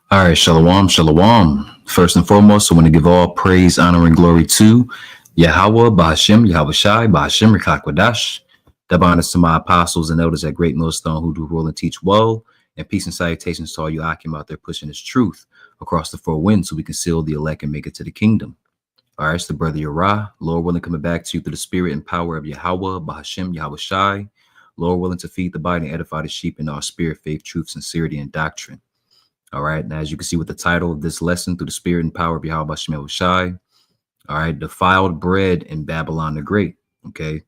All right, shalom, shalom. First and foremost, I want to give all praise, honor, and glory to Yahweh, Ba'ashem, Yahweh Shai, Ba'ashem, Rikakwadash. Double honors to my apostles and elders at Great Millstone who do rule and teach well. And peace and salutations to all you Akim out there pushing this truth across the four winds so we can seal the elect and make it to the kingdom. All right, it's the brother Yara. Lord willing, coming back to you through the spirit and power of Yahweh, Ba'ashem, Yahweh Shai. Lord willing to feed the body and edify the sheep in our spirit, faith, truth, sincerity, and doctrine. All right. Now, as you can see with the title of this lesson, through the spirit and power of Yahweh Shemel Shai. All right. Defiled bread in Babylon the Great. Okay.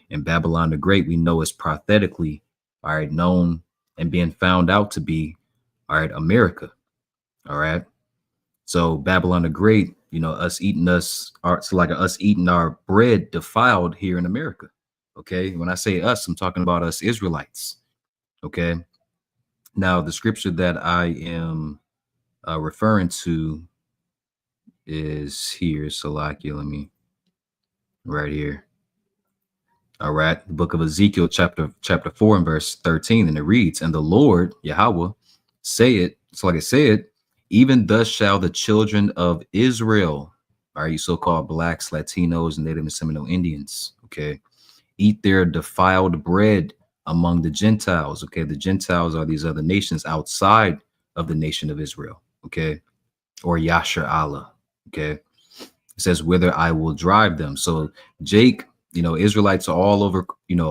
And Babylon the Great, we know is prophetically, all right, known and being found out to be, all right, America. All right. So Babylon the Great, it's like us eating our bread defiled here in America. Okay. When I say us, I'm talking about us Israelites. Okay. Now, the scripture that I am referring to is here. Salakia, let me right here. All right, the book of Ezekiel, chapter 4 and verse 13, and it reads, "And the Lord Yahweh say it." So, like I said, even thus shall the children of Israel, all right, you so-called blacks, Latinos, and Native and Seminole Indians, okay, eat their defiled bread among the Gentiles. Okay, the Gentiles are these other nations outside of the nation of Israel. Okay, or Yasher Allah. Okay. It says, whither I will drive them. So Jake, Israelites are all over,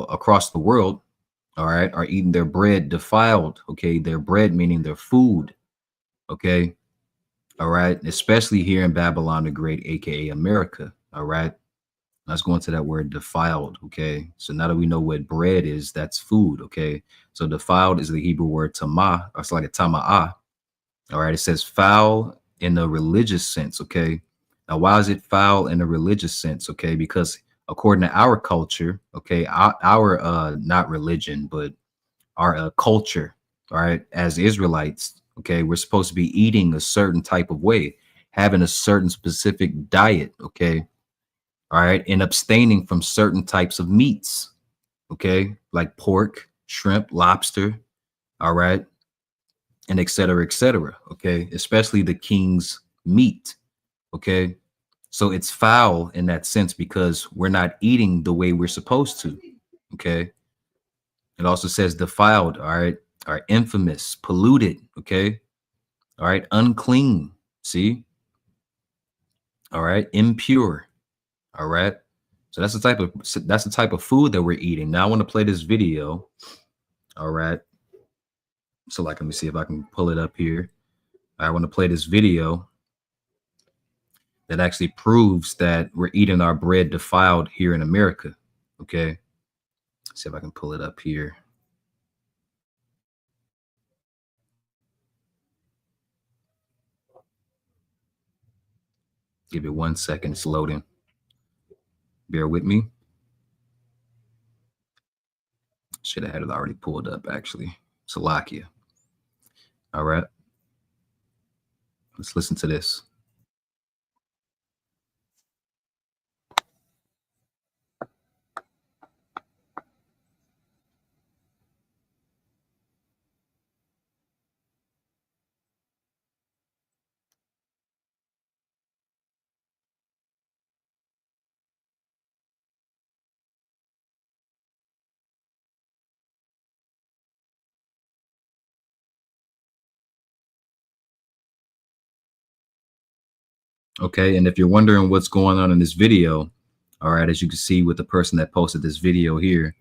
across the world, all right, are eating their bread defiled. Okay. Their bread, meaning their food. Okay. All right. Especially here in Babylon the Great, aka America. All right. Let's go into that word defiled. Okay. So now that we know what bread is, that's food. Okay. So defiled is the Hebrew word tamah, or it's like a tama'ah. All right. It says foul in a religious sense. Okay. Now, why is it foul in a religious sense? Okay. Because according to our culture, okay, our not religion, but our culture, all right, as Israelites, okay, we're supposed to be eating a certain type of way, having a certain specific diet. Okay. All right. And abstaining from certain types of meats. Okay. Like pork, shrimp, lobster. All right, and et cetera, et cetera. Okay, especially the king's meat. Okay, so it's foul in that sense because we're not eating the way we're supposed to. Okay, it also says defiled. All right, are infamous, polluted. Okay, all right, unclean. See, all right, impure. All right. So that's the type of food that we're eating. Now I want to play this video. All right. So like, let me see if I can pull it up here. I want to play this video that actually proves that we're eating our bread defiled here in America. Okay. Let's see if I can pull it up here. Give it 1 second. It's loading. Bear with me. Should have had it already pulled up, actually. Salakia. All right. Let's listen to this. Okay. And if you're wondering what's going on in this video, all right, as you can see with the person that posted this video here,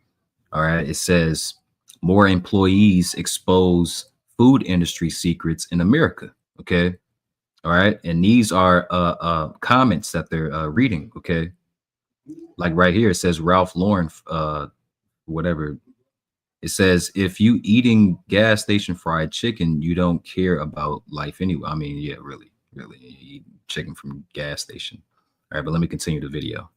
all right, it says more employees expose food industry secrets in America. Okay. All right. And these are comments that they're reading. Okay. Like right here, it says Ralph Lauren, whatever. It says, if you eating gas station fried chicken, you don't care about life anyway. I mean, yeah, really, really, you eat chicken from gas station. All right, but let me continue the video.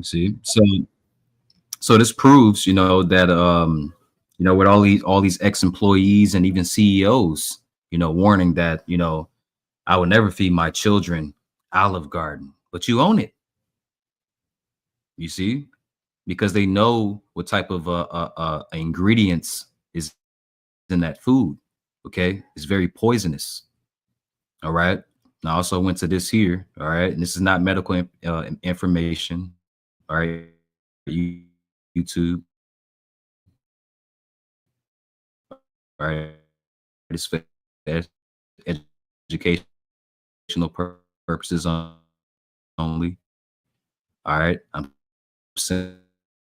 see, so this proves, that with all these ex-employees and even CEOs, warning that, I will never feed my children Olive Garden, but you own it. You see, because they know what type of ingredients is in that food. Okay, it's very poisonous. All right. I also went to this here. All right, and this is not medical information. All right, YouTube. All right, it's for educational purposes only. All right, I'm saying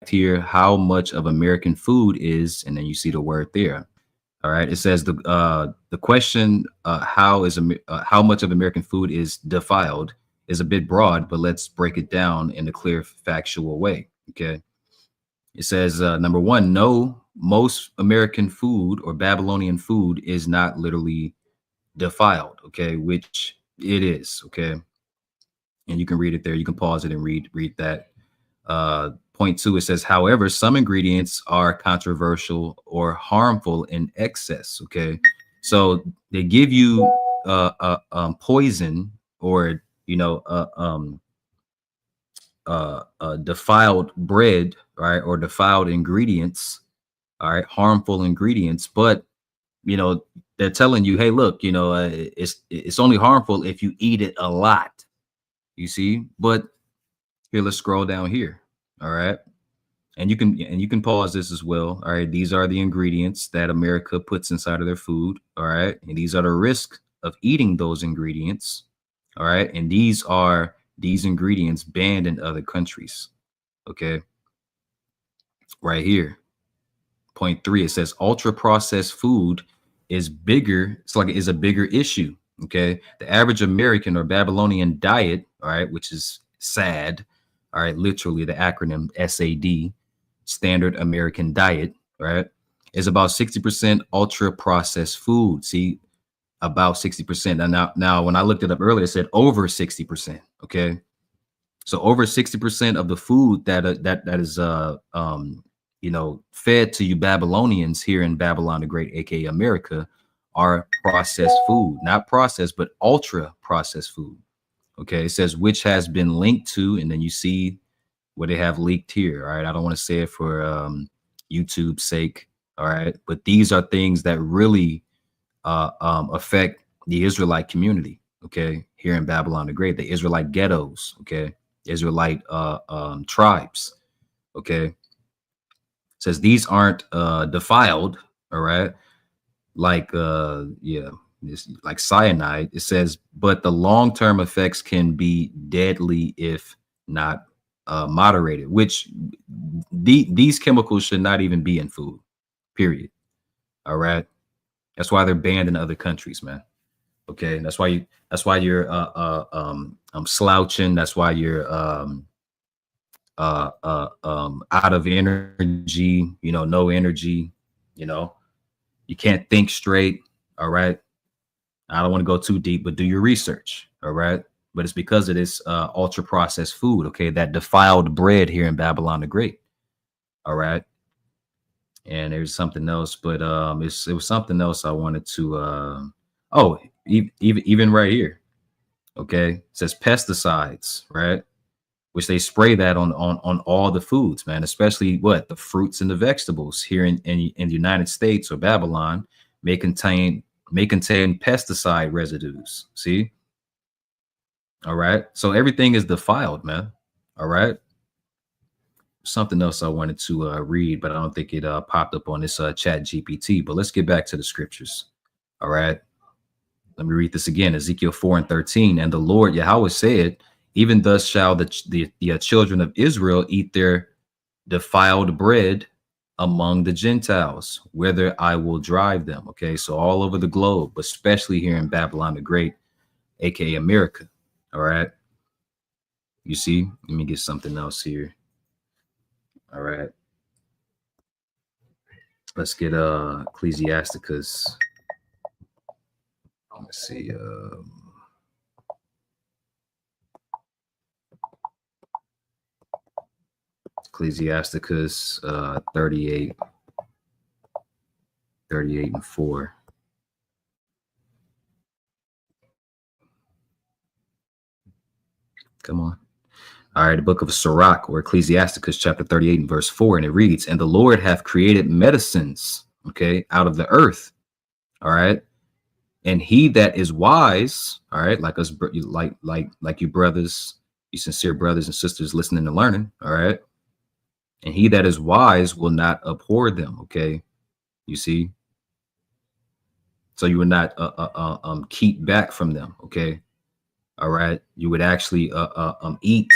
here how much of American food is, and then you see the word there. All right, it says the question how much of American food is defiled is a bit broad, but let's break it down in a clear, factual way. Okay, it says number one, no, most American food or Babylonian food is not literally defiled. Okay, which it is. Okay, and you can read it there. You can pause it and read that. Point two, it says, however, some ingredients are controversial or harmful in excess. Okay, so they give you poison or defiled bread, right, or defiled ingredients, all right, harmful ingredients, but they're telling you, hey, look, it's only harmful if you eat it a lot. You see, but here, let's scroll down here. All right. And you can pause this as well. All right. These are the ingredients that America puts inside of their food. All right. And these are the risks of eating those ingredients. All right. And these ingredients banned in other countries. Okay. Right here. Point three, it says ultra processed food is a bigger issue. Okay. The average American or Babylonian diet, all right, which is SAD, all right, literally the acronym SAD, standard American diet, right, is about 60% ultra processed food. See, about 60%. And now when I looked it up earlier, it said over 60%. Okay. So over 60% of the food that is fed to you Babylonians here in Babylon the Great, aka America, are processed food, not processed, but ultra processed food. Okay, it says which has been linked to, and then you see what they have leaked here. All right, I don't want to say it for YouTube's sake. All right, but these are things that really affect the Israelite community. Okay, here in Babylon the Great, the Israelite ghettos. Okay, Israelite tribes. Okay, it says these aren't defiled. All right, like yeah, this like cyanide. It says, but the long term effects can be deadly if not moderated. Which these chemicals should not even be in food. Period. All right, that's why they're banned in other countries, man. Okay, that's why you're slouching. That's why you're out of energy. No energy. You know, you can't think straight. All right. I don't want to go too deep, but do your research. All right. But it's because of this ultra processed food. Okay, that defiled bread here in Babylon the Great. All right. And there's something else, but it was something else I wanted to. Oh, even right here. Okay, it says pesticides, right? Which they spray that on all the foods, man, especially what the fruits and the vegetables here in the United States or Babylon may contain pesticide residues. See, all right. So everything is defiled, man. All right. Something else I wanted to read, but I don't think it popped up on this chat GPT. But let's get back to the scriptures. All right. Let me read this again. Ezekiel 4 and 13. And the Lord Yahweh said, even thus shall the children of Israel eat their defiled bread among the Gentiles, whither I will drive them. Okay, so all over the globe, but especially here in Babylon the Great, aka America. All right. You see, let me get something else here. All right. Let's get Ecclesiasticus. Let's see. Ecclesiasticus 38 and 4. Come on. All right, the book of Sirach, or Ecclesiasticus chapter 38 and verse 4, and it reads, "And the Lord hath created medicines, okay, out of the earth." All right. And he that is wise, all right, like us, like you brothers, you sincere brothers and sisters listening and learning, all right. And he that is wise will not abhor them, okay. You see, so you would not keep back from them, okay. All right, you would actually eat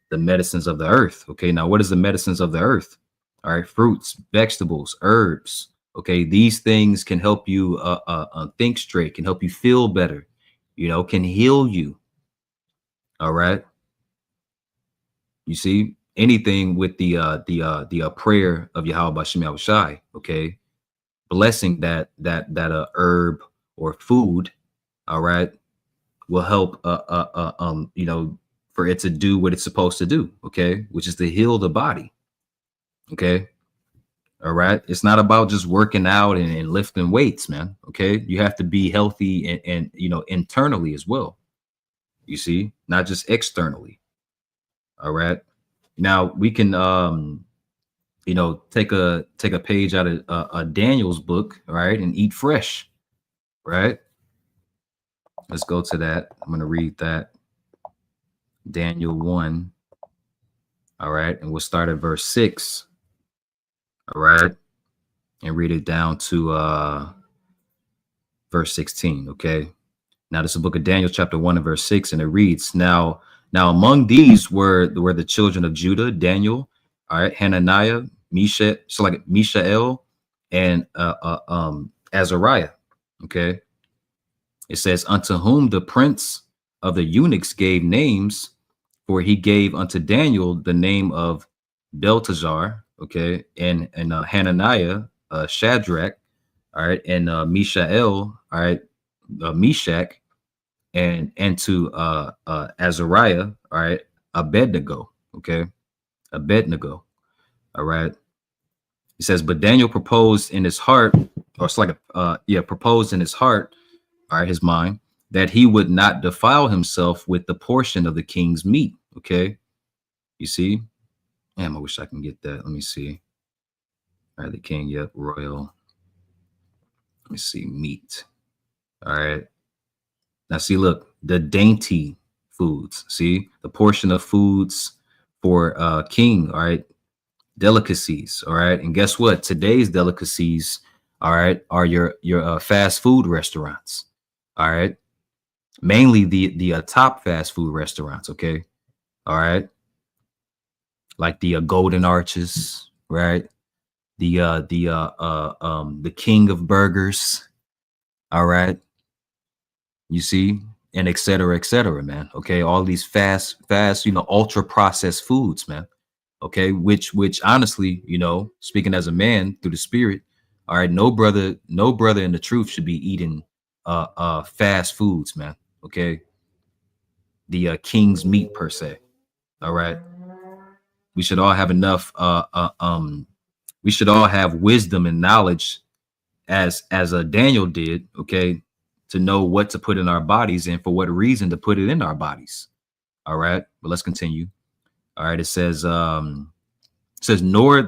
the medicines of the earth. Okay, now what is the medicines of the earth? All right, fruits, vegetables, herbs. Okay, these things can help you think straight, can help you feel better, you know, can heal you. All right, you see, anything with the prayer of Yahweh Bashem Yahushai, okay, blessing that herb or food, all right, will help you know, for it to do what it's supposed to do, okay, which is to heal the body. Okay, all right, it's not about just working out and lifting weights, man. Okay, you have to be healthy and you know, internally as well, you see, not just externally. All right, now we can you know, take a page out of Daniel's book, right, and eat fresh, right. Let's go to that. I'm going to read that. Daniel 1. All right. And we'll start at verse 6. All right. And read it down to verse 16. Okay. Now this is the book of Daniel, chapter 1 and verse 6. And it reads, Now among these were the children of Judah, Daniel, all right, Hananiah, Mishael, and Azariah. Okay. It says, unto whom the prince of the eunuchs gave names, for he gave unto Daniel the name of Belteshazzar, okay, and Hananiah, Shadrach, all right, and Mishael, all right, Meshach, and to Azariah, all right, Abednego, okay, Abednego, all right. He says, but Daniel proposed in his heart, or it's like proposed in his heart, all right, his mind, that he would not defile himself with the portion of the king's meat. Okay, you see, damn, I wish I can get that. Let me see. All right, the king, yep, royal. Let me see, meat. All right, now see, look, the dainty foods. See, the portion of foods for king. All right, delicacies. All right, and guess what? Today's delicacies, all right, are your fast food restaurants. All right, mainly the top fast food restaurants. Okay, all right, like the Golden Arches, right? The King of Burgers. All right, you see, and et cetera, man. Okay, all these fast, you know, ultra processed foods, man. Okay, which honestly, you know, speaking as a man through the spirit, all right, no brother in the truth should be eating fast foods, man. Okay, the king's meat per se. All right, we should all have enough we should all have wisdom and knowledge as Daniel did, okay, to know what to put in our bodies and for what reason to put it in our bodies. All right, but let's continue. All right, it says nor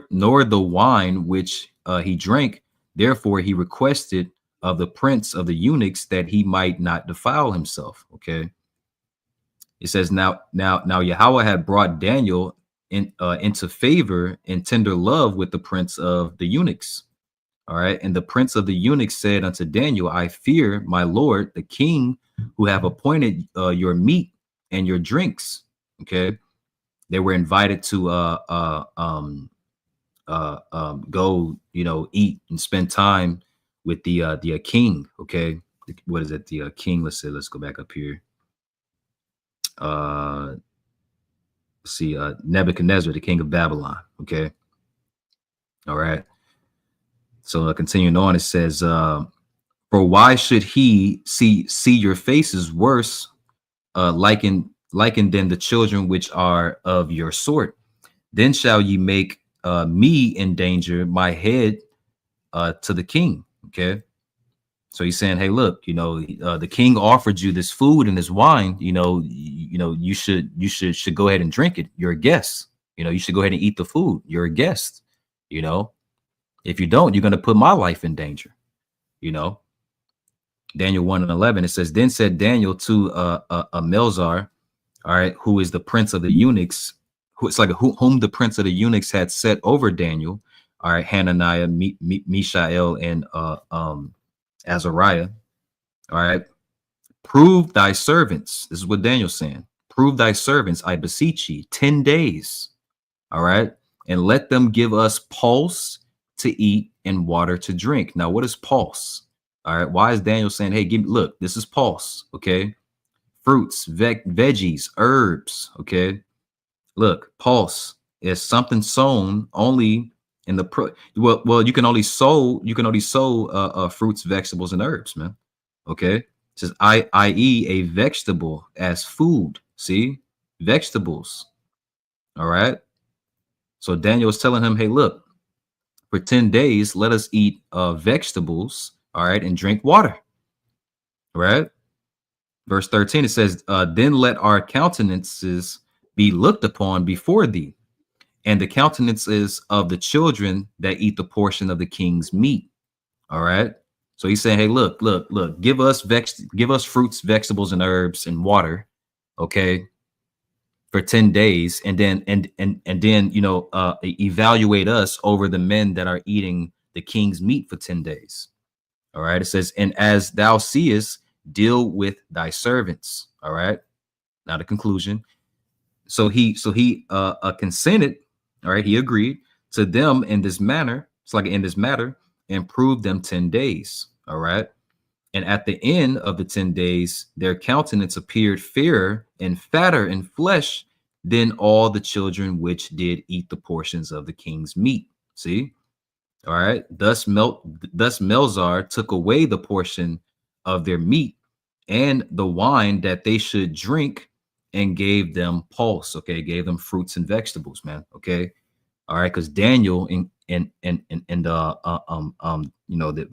the wine which he drank, therefore he requested of the prince of the eunuchs that he might not defile himself. Okay, it says now Yahweh had brought Daniel into favor and tender love with the prince of the eunuchs. All right, and the prince of the eunuchs said unto Daniel, I fear my lord the king, who have appointed your meat and your drinks. Okay, they were invited to go, you know, eat and spend time with the king. Okay, what is it? The king. Let's go back up here. See, Nebuchadnezzar, the king of Babylon. Okay, all right. So continuing on, it says, for why should he see your faces worse, likened than the children which are of your sort? Then shall ye make me endanger my head to the king. Okay. So he's saying, hey, look, the king offered you this food and this wine. You should go ahead and drink it. You're a guest. You should go ahead and eat the food. You're a guest. If you don't, you're going to put my life in danger. Daniel 1:11, it says, then said Daniel to a Melzar, all right, who is the prince of the eunuchs, whom the prince of the eunuchs had set over Daniel, all right, Hananiah, Mishael, and Azariah, all right, prove thy servants. This is what Daniel's saying. Prove thy servants, I beseech ye, 10 days, all right, and let them give us pulse to eat and water to drink. Now, what is pulse? All right, why is Daniel saying, hey, look, this is pulse, okay? Fruits, veggies, herbs, okay? Look, pulse is something sown only in the well, you can only sow fruits, vegetables, and herbs, man. Okay. It says i.e. a vegetable as food. See, vegetables. All right. So Daniel is telling him, hey, look, for 10 days, let us eat vegetables, all right, and drink water. All right. Verse 13, it says, then let our countenances be looked upon before thee, and the countenances of the children that eat the portion of the king's meat. All right. So he's saying, hey, look, give us fruits, vegetables, and herbs and water, okay, for 10 days, and then evaluate us over the men that are eating the king's meat for 10 days. All right. It says, and as thou seest, deal with thy servants. All right. Now the conclusion. So he consented. All right. He agreed to them in this manner. It's like in this matter, and proved them 10 days. All right. And at the end of the 10 days, their countenance appeared fairer and fatter in flesh than all the children which did eat the portions of the king's meat. See? All right. Thus Melzar took away the portion of their meat and the wine that they should drink, and gave them pulse. Okay. Gave them fruits and vegetables, man. Okay. All right. Because Daniel and the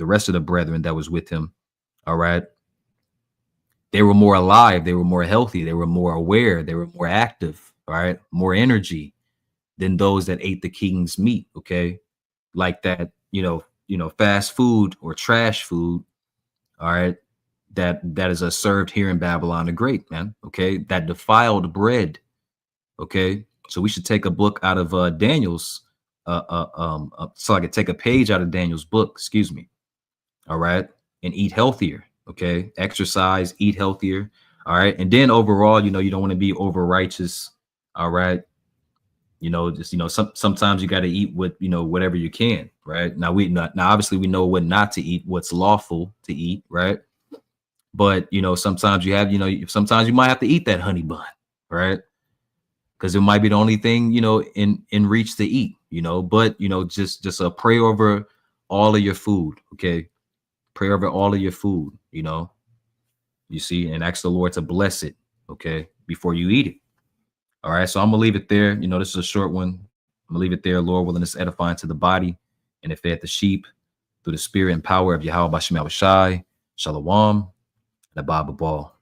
rest of the brethren that was with him, all right, they were more alive, they were more healthy, they were more aware, they were more active, all right, more energy than those that ate the king's meat. Okay. Like that, fast food or trash food, all right, that is served here in Babylon the Great, man. Okay. That defiled bread. Okay. So we should take a book out of Daniel's so I could take a page out of Daniel's book, excuse me. All right. And eat healthier. Okay. Exercise, eat healthier. All right. And then overall, you don't want to be over righteous. All right. Sometimes you got to eat with, whatever you can. Right. Now obviously we know what not to eat, what's lawful to eat. Right. But, sometimes sometimes you might have to eat that honey bun. Right. Because it might be the only thing, in reach to eat, but, just pray over all of your food. Okay. Pray over all of your food, you see, and ask the Lord to bless it. Okay. Before you eat it. All right. So I'm going to leave it there. This is a short one. I'm going to leave it there. Lord willing, it's edifying to the body, and it fed the sheep through the spirit and power of Yahweh Bashem Yahushai. Shalom. And Abba Ball.